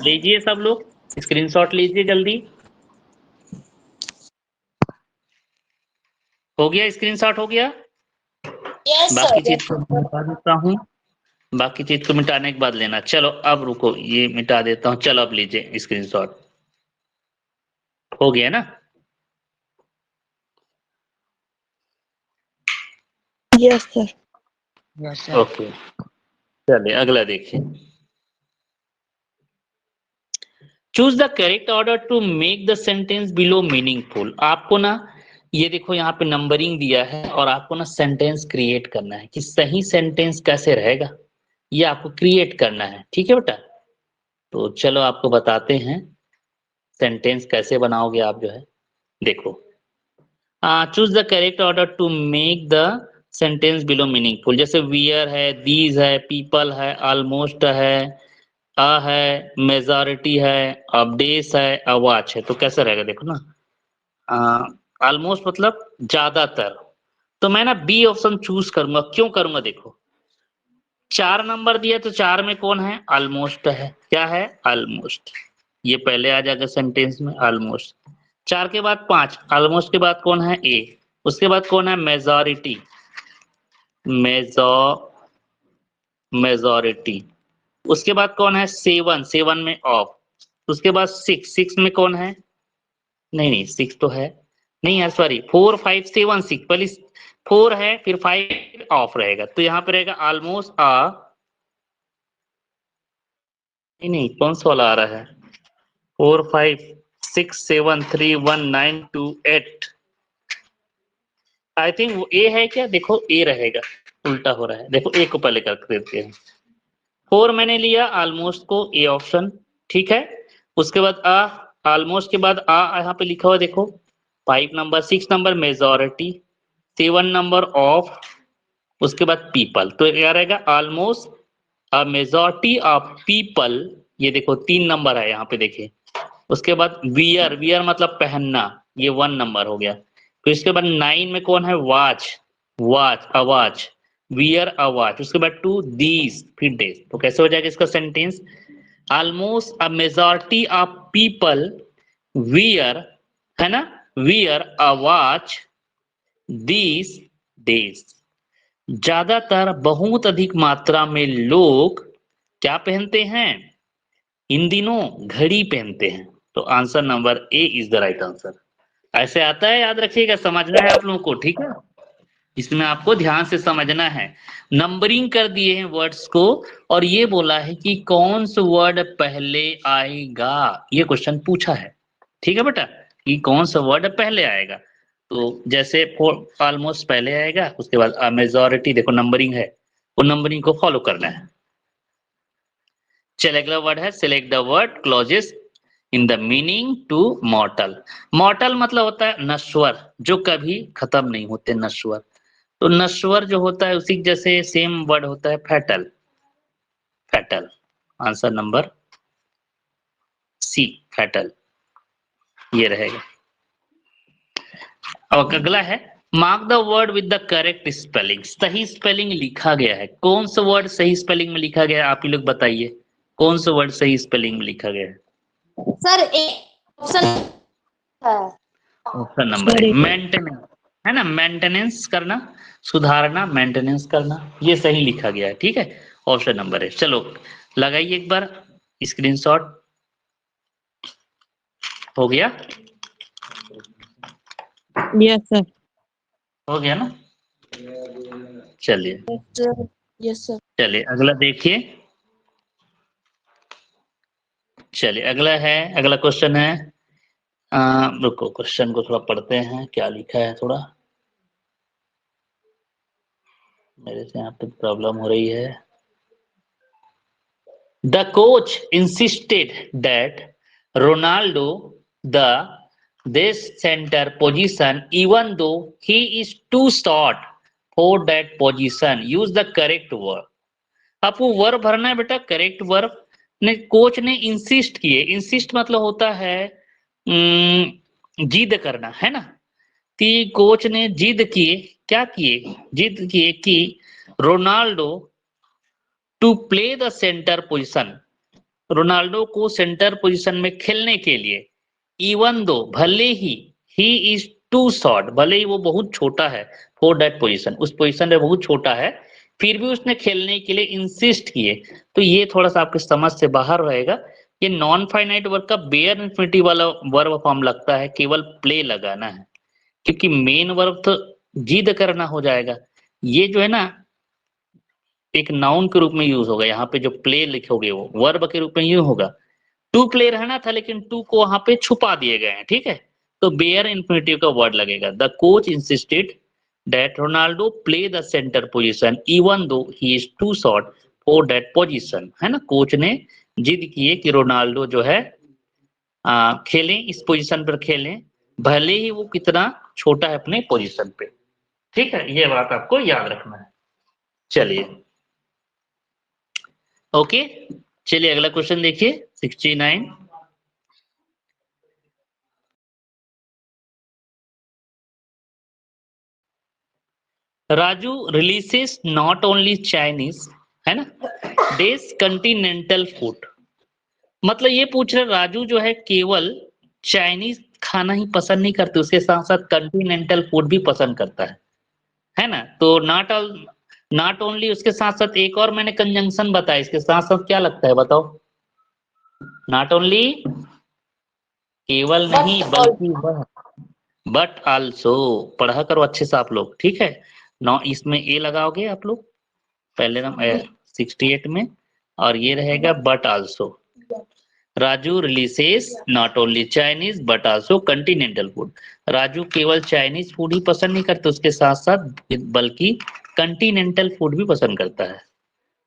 लीजिए सब लोग, स्क्रीनशॉट लीजिए जल्दी। हो गया? स्क्रीनशॉट हो गया? यस बाकी सर। चीज को मिटा देता हूँ, बाकी चीज को मिटाने के बाद लेना। चलो अब रुको, ये मिटा देता हूँ। चलो अब लीजिए स्क्रीनशॉट। हो गया ना? Yes sir. ओके, चलिए अगला देखिए। Choose the correct order to make the sentence below meaningful. आपको ना ये देखो यहाँ पे नंबरिंग दिया है, और आपको ना सेंटेंस क्रिएट करना है कि सही सेंटेंस कैसे रहेगा, ये आपको क्रिएट करना है। ठीक है बेटा? तो चलो आपको बताते हैं सेंटेंस कैसे बनाओगे आप जो है। देखो, choose the correct order to make the sentence below meaningful. जैसे वियर है, दीज है, पीपल है, ऑलमोस्ट है, अ है, मेजॉरिटी है, अपडेस है, अवाच है। तो कैसे रहेगा देखो ना, ऑलमोस्ट मतलब ज्यादातर। तो मैं ना बी ऑप्शन चूज करूंगा, क्यों करूंगा देखो, 4 नंबर दिया तो 4 में कौन है? ऑलमोस्ट है। क्या है? ऑलमोस्ट। ये पहले आ जाएगा सेंटेंस में, ऑलमोस्ट। 4 के बाद 5, ऑलमोस्ट के बाद कौन है? ए। उसके बाद कौन है? मेजॉरिटी। मेजो मेजॉरिटी। उसके बाद कौन है? 7, 7 में ऑफ। उसके बाद 6, 6 में कौन है? नहीं नहीं, 6 तो है नहीं यार, सॉरी, 4 5 7 6, पहले 4 है फिर 5 ऑफ रहेगा, तो यहाँ पे रहेगा ऑलमोस्ट आ। नहीं नहीं, कौन सा वाला आ रहा है? 4 5 6 7 3 1 9 2 8। आई थिंक वो ए है क्या? देखो ए रहेगा, उल्टा हो रहा है, देखो ए को पहले कर देते हैं। 4 मैंने लिया, ऑलमोस्ट को ए ऑप्शन, ठीक है। उसके बाद आ, ऑलमोस्ट के बाद आ यहाँ पे लिखा हुआ देखो। 5 number, 6 number majority, 7 number of, उसके बाद पीपल, तो क्या रहेगा? Almost a majority of people. ये देखो 3 नंबर है यहाँ पे, देखिए। उसके बाद वियर, वियर मतलब पहनना, ये 1 नंबर हो गया। फिर इसके बाद 9 में कौन है? Watch, watch a watch, wear a watch. उसके बाद 2 दीज, फिर डेज। तो कैसे हो जाएगा इसका sentence? Almost a majority of people wear, है ना, wear a watch these days. ज्यादातर, बहुत अधिक मात्रा में लोग क्या पहनते हैं? इन दिनों घड़ी पहनते हैं। तो answer number A is the right answer. ऐसे आता है, याद रखिएगा, समझना है आप लोगों को, ठीक है। इसमें आपको ध्यान से समझना है। नंबरिंग कर दिए हैं वर्ड्स को, और ये बोला है कि कौन सा वर्ड पहले आएगा, ये क्वेश्चन पूछा है, ठीक है बेटा, कि कौन सा वर्ड पहले आएगा। तो जैसे ऑलमोस्ट पहले आएगा, उसके बाद मेजॉरिटी, देखो नंबरिंग है, वो नंबरिंग को फॉलो करना है। चलिए अगला वर्ड है, select the word closest in the meaning to mortal. Mortal मतलब होता है नश्वर, जो कभी खत्म नहीं होते, नश्वर। तो नश्वर जो होता है उसी जैसे सेम वर्ड होता है fatal, fatal. Answer number C, fatal, ये रहेगा। और अगला है, mark the word with the correct spelling. सही स्पेलिंग लिखा गया है, कौन सा वर्ड सही स्पेलिंग में लिखा गया है? आप ही लोग बताइए, कौन सा वर्ड सही स्पेलिंग में लिखा गया है? सर ए ऑप्शन है। ऑप्शन नंबर ए, मेंटेनेंस, है ना, मेंटेनेंस करना, सुधारना, मेंटेनेंस करना, ये सही लिखा गया है, ठीक है। ऑप्शन नंबर ए। चलो लगाइए एक बार स्क्रीनशॉट। हो गया? Yes sir. हो गया ना? चलिए, यस सर। चलिए अगला देखिए। चलिए अगला है, अगला क्वेश्चन है, रुको क्वेश्चन को थोड़ा पढ़ते हैं, क्या लिखा है थोड़ा, मेरे से यहाँ पे प्रॉब्लम हो रही है। The coach insisted that Ronaldo the this center position even though he is too short for that position. Use the correct word. आपको वर्ब भरना है बेटा, करेक्ट वर्ब। ने कोच ने इंसिस्ट किए, इंसिस्ट मतलब होता है जिद करना, है ना। कि कोच ने जिद किए, क्या किए? जिद किए कि Ronaldo to play the centre position, Ronaldo को सेंटर पोजीशन में खेलने के लिए, इवन दो, भले ही इज टू शॉर्ट, भले ही वो बहुत छोटा है, फॉर दैट पोजीशन, उस पोजीशन में बहुत छोटा है, फिर भी उसने खेलने के लिए इंसिस्ट किए। तो ये थोड़ा सा आपके समझ से बाहर रहेगा। ये नॉन फाइनाइट वर्ब का बेयर इंफिनिटिव वाला वर्ब फॉर्म लगता है, केवल प्ले लगाना है, क्योंकि मेन वर्ब तो जिद करना हो जाएगा। ये जो है ना, एक नाउन के रूप में यूज होगा, यहाँ पे जो प्ले लिखोगे वो वर्ब के रूप में यूज होगा। टू प्ले रहना था, लेकिन टू को वहां पे छुपा दिए गए हैं, ठीक है। तो बेयर इंफिनिटिव का वर्ड लगेगा। The coach insisted that Ronaldo play the centre position even though he is too short for that position, है ना। कोच ने जिद किए कि रोनाल्डो जो है खेलें, इस पोजीशन पर खेलें, भले ही वो कितना छोटा है अपने पोजीशन पे, ठीक है। ये बात आपको याद रखना है। चलिए ओके, चलिए अगला क्वेश्चन देखिए 69। Raju releases not only Chinese, है ना। देश कंटिनेंटल फूड, मतलब ये पूछ रहे राजू जो है केवल चाइनीज खाना ही पसंद नहीं करते, उसके साथ साथ कंटिनेंटल फूड भी पसंद करता है ना। तो नॉट ओनली, उसके साथ साथ एक और मैंने कंजंक्शन बताया, इसके साथ साथ क्या लगता है बताओ। नॉट ओनली, केवल नहीं बल्कि वह, बट आल्सो, पढ़ा करो अच्छे से आप लोग, ठीक है। नौ इसमें ए लगाओगे आप लोग पहले नंबर 68 में, और ये रहेगा but also. Raju relishes not only Chinese but also continental food. Raju केवल चाइनीज फूड ही पसंद नहीं करते, उसके साथ साथ बल्कि कंटिनेंटल फूड भी पसंद करता है,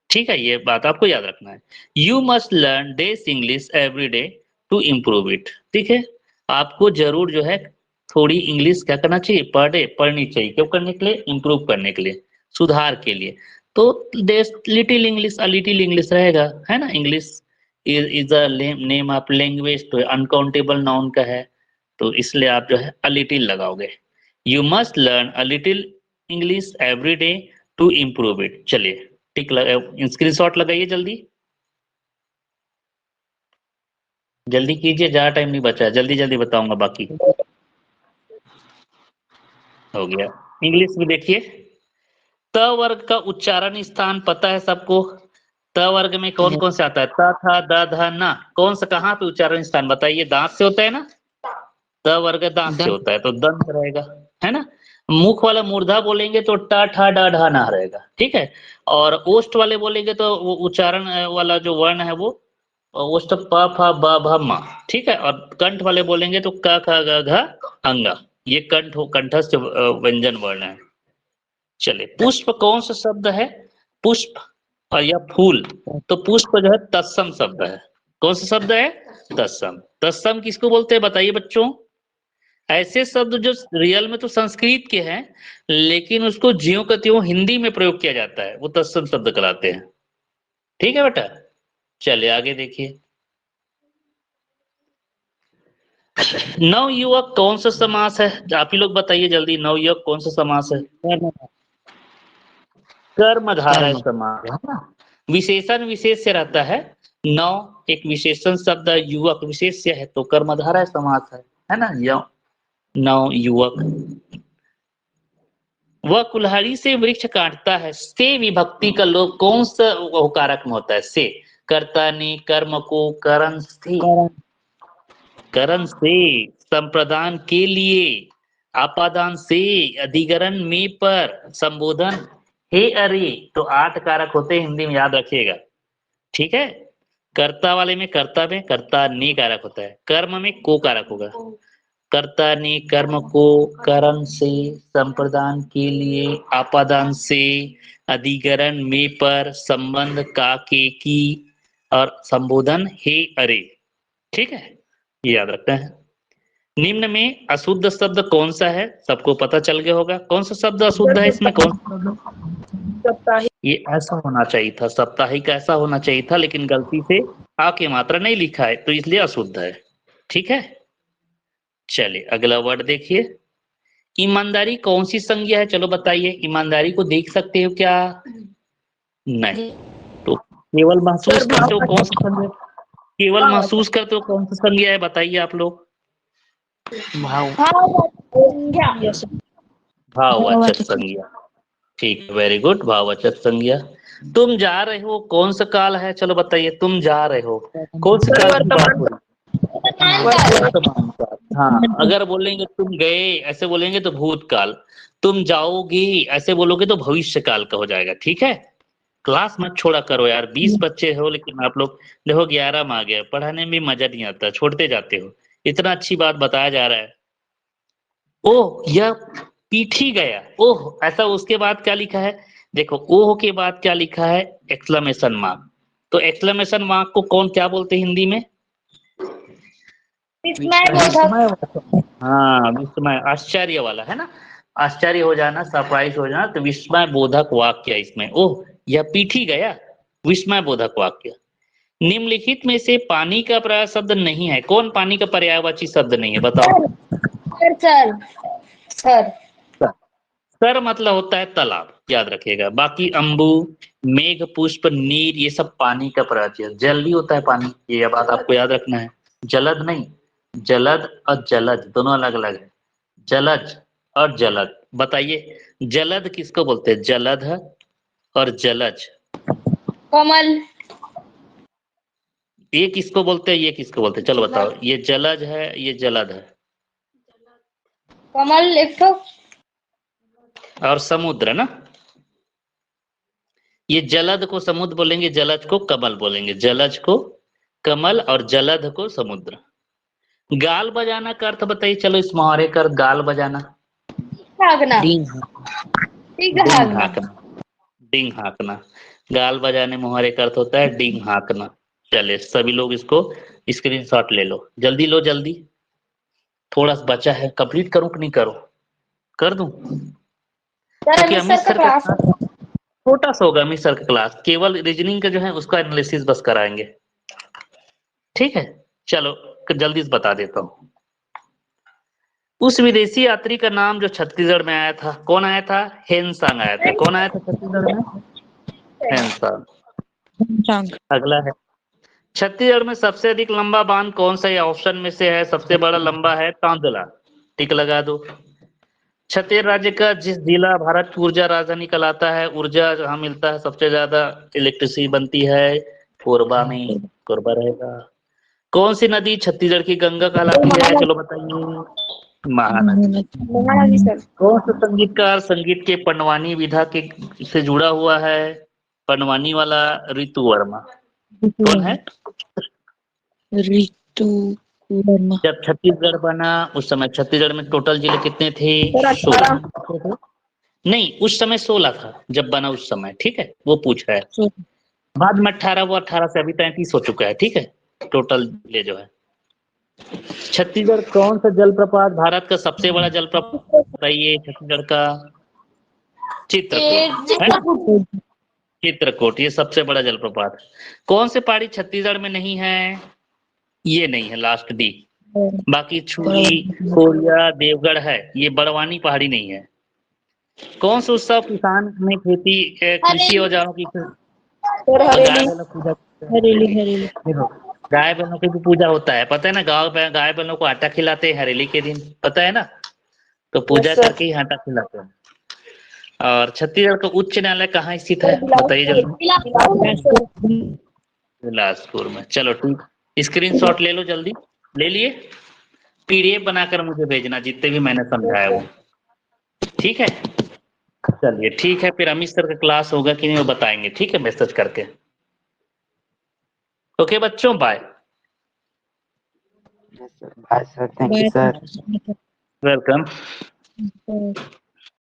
ठीक है। ये बात आपको याद रखना है। You must learn this English every day to improve it, ठीक है। आपको जरूर जो है थोड़ी इंग्लिश क्या करना चाहिए, पर डे पढ़नी चाहिए। क्यों करने के लिए, इम्प्रूव करने के लिए, सुधार के लिए। तो little English, a little English रहेगा, है ना। English is a name of language, तो अनकाउंटेबल नाउन का है, तो इसलिए आप जो है अ लिटिल लगाओगे। You must learn a little English every day to improve it. चलिए टिक स्क्रीनशॉट लगाइए, जल्दी जल्दी कीजिए, ज्यादा टाइम नहीं बचा है, जल्दी जल्दी बताऊंगा बाकी। हो गया। इंग्लिश में देखिए, त वर्ग का उच्चारण स्थान पता है सबको। त वर्ग में कौन कौन से आता है, त था द ध न, कौन सा कहाँ पे उच्चारण स्थान बताइए, दांत से होता है ना। त वर्ग दांत से होता है तो दंत रहेगा, है ना। मुख वाला मूर्धा बोलेंगे तो ट ठ ड ढ न रहेगा, ठीक है। और ओष्ठ वाले बोलेंगे तो वो उच्चारण वाला जो वर्ण है वो ओष्ठ प फ ब भ म, ठीक है। और कंठ वाले बोलेंगे तो क ख ग घ अंग, ये कंठस्थ व्यंजन वर्ण है। चलिए, पुष्प कौन सा शब्द है, पुष्प और या फूल, तो पुष्प जो है तत्सम शब्द है। कौन सा शब्द है, तत्सम। तत्सम किसको बोलते हैं बताइए बच्चों। ऐसे शब्द जो रियल में तो संस्कृत के हैं, लेकिन उसको ज्यों का त्यों हिंदी में प्रयोग किया जाता है, वो तत्सम शब्द कहलाते हैं, ठीक है बेटा। चलिए आगे देखिए, नवयुवक कौन सा समास है, आप ही लोग बताइए जल्दी, नवयुवक कौन सा समास है, कर्मधारय समास है ना। विशेषण विशेष से रहता है, नव एक विशेषण शब्द है, युवक विशेष्य है, तो कर्मधारय समास है ना। नव युवक। वह कुल्हाड़ी से वृक्ष काटता है, से विभक्ति का लोग कौन सा वो कारक में होता है, से। कर्ता ने कर्म को करण से, संप्रदान के लिए, आपादान से, अधिकरण में पर, संबोधन हे अरे, तो 8 कारक होते हैं हिंदी में, याद रखिएगा, ठीक है। कर्ता वाले में कर्ता ने कारक होता है, कर्म में को कारक होगा। कर्ता ने कर्म को, करण से, संप्रदान के लिए, आपादान से, अधिकरण में पर, संबंध का के की, और संबोधन हे अरे, ठीक है। ये याद रखते हैं। निम्न में अशुद्ध शब्द कौन सा है, सबको पता चल गया होगा। कौन सा शब्द अशुद्ध है इसमें, कौन सा शब्द, ये ऐसा होना चाहिए था, साप्ताहिक ऐसा होना चाहिए था, लेकिन गलती से आ की मात्रा नहीं लिखा है, तो इसलिए अशुद्ध है, ठीक है। चलिए अगला वर्ड देखिए, ईमानदारी कौन सी संज्ञा है, चलो बताइए। ईमानदारी को देख सकते हो क्या, नहीं, तो केवल महसूस करते हो कौन सा संज्ञा, केवल महसूस करते हो कौन सा संज्ञा है बताइए आप लोग। यस भाववाचक संज्ञा, ठीक है, वेरी गुड, भाववाचक संज्ञा। तुम जा रहे हो कौन सा काल है, चलो बताइए, तुम जा रहे हो कौन सा काल की बात हो रही है, वर्तमान काल। हाँ, अगर बोलेंगे तुम गए ऐसे बोलेंगे तो भूतकाल, तुम जाओगी ऐसे बोलोगे तो भविष्य काल का हो जाएगा, ठीक है। क्लास मत छोड़ा करो यार, 20 बच्चे हो लेकिन आप लोग देखो 11 में आ गए, पढ़ाने में मजा नहीं आता, छोड़ते जाते हो। इतना अच्छी बात बताया जा रहा है। ओह यह पीठी गया, ओह ऐसा, उसके बाद क्या लिखा है, देखो ओह के बाद क्या लिखा है, एक्सक्लेमेशन मार्क। तो एक्सक्लेमेशन मार्क को कौन क्या बोलते हैं हिंदी में, हाँ विस्मय, आश्चर्य वाला है ना, आश्चर्य हो जाना, सरप्राइज हो जाना, तो विस्मय बोधक वाक्य इसमें। ओह यह पीठी गया, विस्मय बोधक वाक्य। निम्नलिखित में से पानी का पर्याय शब्द नहीं है, कौन पानी का पर्यायवाची शब्द नहीं है बताओ। सर सर सर मतलब होता है तालाब, याद रखिएगा। बाकी अम्बु, मेघ पुष्प, नीर, ये सब पानी का प्रजाति है। जल भी होता है पानी, ये बात आपको याद रखना है। जलद नहीं, जलद और जलज दोनों अलग अलग है। जलज और जलद, बताइए जलद किसको बोलते हैं? जलद है और जलज कमल। ये किसको बोलते हैं? ये किसको बोलते हैं? चलो बताओ। ये जलज है, ये जलद है। कमल एक तो। और समुद्र ना, ये जलद को समुद्र बोलेंगे, जलज को कमल बोलेंगे। जलज को कमल और जलद को समुद्र। गाल बजाना का अर्थ बताइए। चलो इस मुहावरे का अर्थ गाल बजाना। भागना। डींग ठीक डींग भागना। हाँकना, डींग हाँकना। गाल बजाने मुहावरे का अर्थ होता है डींग हाँकना। चलिए सभी लोग इसको स्क्रीनशॉट ले लो, जल्दी लो जल्दी। थोड़ा सा बचा है, कंप्लीट करूं कि नहीं करूं? कर दूं? सर क्योंकि अमित अमित सर का सर का क्लास। छोटा सा होगा। अमित सर का क्लास केवल रीजनिंग का जो है उसका एनालिसिस बस कराएंगे, ठीक है। चलो जल्दी से बता देता हूँ। उस विदेशी यात्री का नाम जो छत्तीसगढ़ में आया था, कौन आया था? हेनसांग आया था। कौन आया था छत्तीसगढ़ में? हेनसांग। चांग। अगला है, छत्तीसगढ़ में सबसे अधिक लंबा बांध कौन सा? ये ऑप्शन में से है। सबसे बड़ा लंबा है तांदुला, टिक लगा दो। छत्तीसगढ़ राज्य का जिस जिला भारत की ऊर्जा राजधानी कहलाता है, ऊर्जा जहाँ मिलता है सबसे ज्यादा इलेक्ट्रिसिटी बनती है, कोरबा में। कोरबा रहेगा। कौन सी नदी छत्तीसगढ़ की गंगा कहलाती है? चलो बताइए। महानदी। महाराजी सर। कौन सा संगीतकार संगीत के पंडवानी विधा के से जुड़ा हुआ है? पंडवानी वाला ऋतु वर्मा। कौन है? ऋतु वर्मा। जब छत्तीसगढ़ बना उस समय छत्तीसगढ़ में टोटल जिले कितने थे? सर 18। 16। नहीं, उस समय 16 था जब बना उस समय, ठीक है, वो पूछ रहा है। बाद में 18, वो 18 से अभी 33 हो चुका है, ठीक है, टोटल जिले जो है। छत्तीसगढ़ कौन सा जलप्रपात भारत का सबसे बड़ा जलप्रपात बताइए? छत्तीसगढ़ का चित्रकूट है ना? चित्रकूट ये सबसे बड़ा जलप्रपात। कौन से पहाड़ी छत्तीसगढ़ में नहीं है? ये नहीं है, लास्ट डी। बाकी छुरी, कोरिया, देवगढ़ है। ये बड़वानी पहाड़ी नहीं है। कौन सा उत्सव किसान में खेती कृषि औजारों की सर गाय हरेली। बैलों की पूजा? हरेली हरेली। देखो, गाय बैलों की भी पूजा होता है, पता है ना। गाँव में गाय बैलों को आटा खिलाते हैं हरेली के दिन, पता है ना। तो पूजा यस सर। करके ही आटा खिलाते हैं। और छत्तीसगढ़ का उच्च न्यायालय कहाँ स्थित है? बताइए जल्दी। बिलासपुर में। चलो ठीक, स्क्रीनशॉट ले लो जल्दी। ले लिए? पीडीएफ बनाकर मुझे भेजना जितने भी मैंने समझाया वो, ठीक है। चलिए ठीक है, फिर अमित सर का क्लास होगा कि नहीं वो बताएंगे, ठीक है, मैसेज करके। ओके बच्चों, bye. Yes, sir. Bye, sir. Thank you, sir. Welcome. Bye.